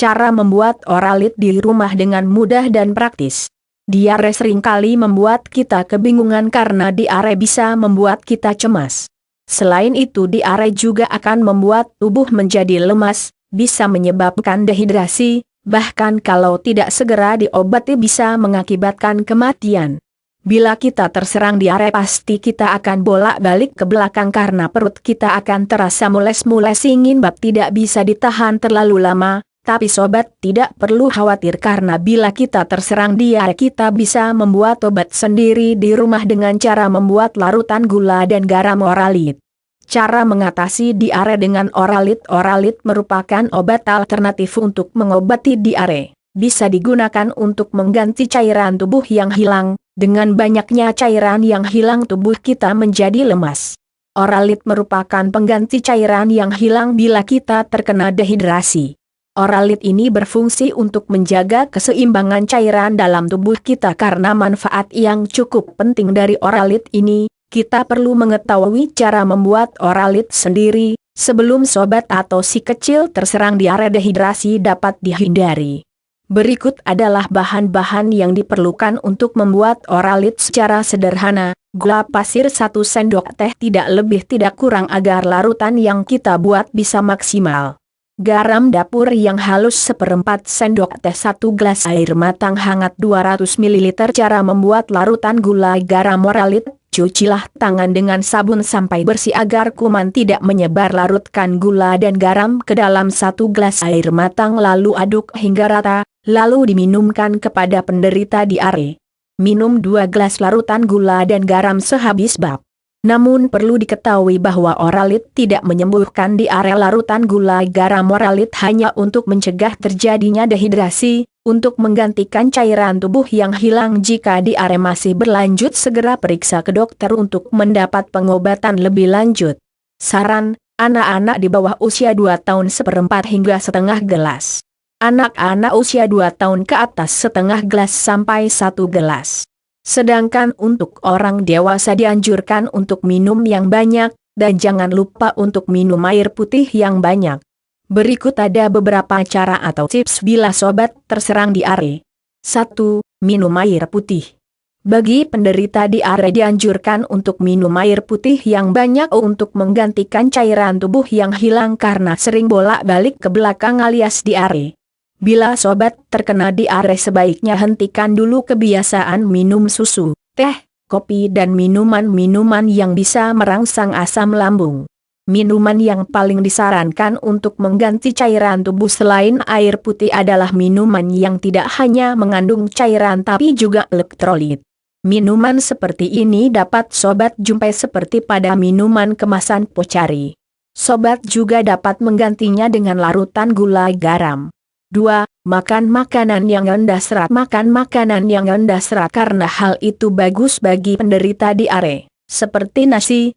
Cara membuat oralit di rumah dengan mudah dan praktis. Diare seringkali membuat kita kebingungan karena diare bisa membuat kita cemas. Selain itu diare juga akan membuat tubuh menjadi lemas, bisa menyebabkan dehidrasi, bahkan kalau tidak segera diobati bisa mengakibatkan kematian. Bila kita terserang diare pasti kita akan bolak-balik ke belakang karena perut kita akan terasa mules-mules ingin bab tidak bisa ditahan terlalu lama. Tapi sobat tidak perlu khawatir karena bila kita terserang diare kita bisa membuat obat sendiri di rumah dengan cara membuat larutan gula dan garam oralit. Cara mengatasi diare dengan oralit. Oralit merupakan obat alternatif untuk mengobati diare. Bisa digunakan untuk mengganti cairan tubuh yang hilang. Dengan banyaknya cairan yang hilang tubuh kita menjadi lemas. Oralit merupakan pengganti cairan yang hilang bila kita terkena dehidrasi. Oralit ini berfungsi untuk menjaga keseimbangan cairan dalam tubuh kita karena manfaat yang cukup penting dari oralit ini, kita perlu mengetahui cara membuat oralit sendiri, sebelum sobat atau si kecil terserang diare dehidrasi dapat dihindari. Berikut adalah bahan-bahan yang diperlukan untuk membuat oralit secara sederhana. Gula pasir 1 sendok teh tidak lebih tidak kurang agar larutan yang kita buat bisa maksimal. Garam dapur yang halus 1/4 sendok teh 1 gelas air matang hangat 200 ml. Cara membuat larutan gula garam oralit, cucilah tangan dengan sabun sampai bersih agar kuman tidak menyebar. Larutkan gula dan garam ke dalam 1 gelas air matang lalu aduk hingga rata, lalu diminumkan kepada penderita diare. Minum 2 gelas larutan gula dan garam sehabis bab. Namun perlu diketahui bahwa oralit tidak menyembuhkan diare. Larutan gula garam oralit hanya untuk mencegah terjadinya dehidrasi, untuk menggantikan cairan tubuh yang hilang. Jika diare masih berlanjut segera periksa ke dokter untuk mendapat pengobatan lebih lanjut. Saran, anak-anak di bawah usia 2 tahun 1/4 hingga setengah gelas. Anak-anak usia 2 tahun ke atas setengah gelas sampai 1 gelas. Sedangkan untuk orang dewasa dianjurkan untuk minum yang banyak, dan jangan lupa untuk minum air putih yang banyak. Berikut ada beberapa cara atau tips bila sobat terserang diare. 1. Minum air putih. Bagi penderita diare dianjurkan untuk minum air putih yang banyak untuk menggantikan cairan tubuh yang hilang karena sering bolak-balik ke belakang alias diare. Bila sobat terkena diare sebaiknya hentikan dulu kebiasaan minum susu, teh, kopi dan minuman-minuman yang bisa merangsang asam lambung. Minuman yang paling disarankan untuk mengganti cairan tubuh selain air putih adalah minuman yang tidak hanya mengandung cairan tapi juga elektrolit. Minuman seperti ini dapat sobat jumpai seperti pada minuman kemasan Pocari. Sobat juga dapat menggantinya dengan larutan gula garam. 2. Makan makanan yang rendah serat. Makan makanan yang rendah serat karena hal itu bagus bagi penderita diare. Seperti nasi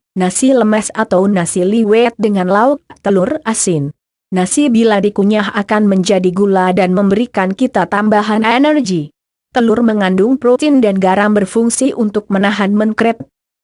lemes atau nasi liwet dengan lauk telur asin. Nasi bila dikunyah akan menjadi gula dan memberikan kita tambahan energi. Telur mengandung protein dan garam berfungsi untuk menahan mengkrep.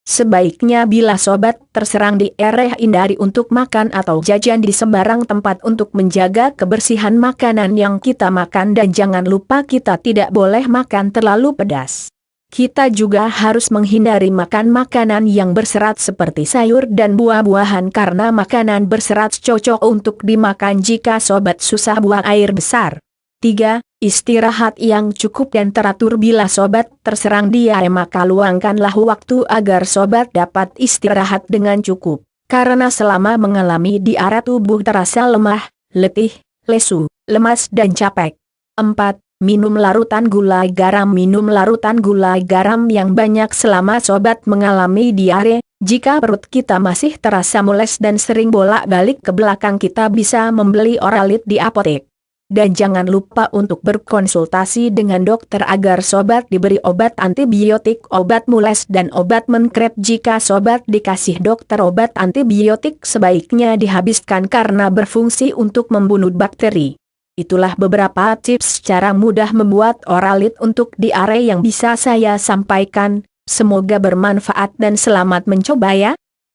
Sebaiknya bila sobat terserang diare hindari untuk makan atau jajan di sembarang tempat untuk menjaga kebersihan makanan yang kita makan dan jangan lupa kita tidak boleh makan terlalu pedas. Kita juga harus menghindari makan makanan yang berserat seperti sayur dan buah-buahan karena makanan berserat cocok untuk dimakan jika sobat susah buang air besar. 3. Istirahat yang cukup dan teratur. Bila sobat terserang diare maka luangkanlah waktu agar sobat dapat istirahat dengan cukup. Karena selama mengalami diare tubuh terasa lemah, letih, lesu, lemas dan capek. 4. Minum larutan gula garam. Minum larutan gula garam yang banyak selama sobat mengalami diare. Jika perut kita masih terasa mules dan sering bolak-balik ke belakang kita bisa membeli oralit di apotek. Dan jangan lupa untuk berkonsultasi dengan dokter agar sobat diberi obat antibiotik, obat mules dan obat mengkrep. Jika sobat dikasih dokter obat antibiotik sebaiknya dihabiskan karena berfungsi untuk membunuh bakteri. Itulah beberapa tips cara mudah membuat oralit untuk diare yang bisa saya sampaikan. Semoga bermanfaat dan selamat mencoba ya.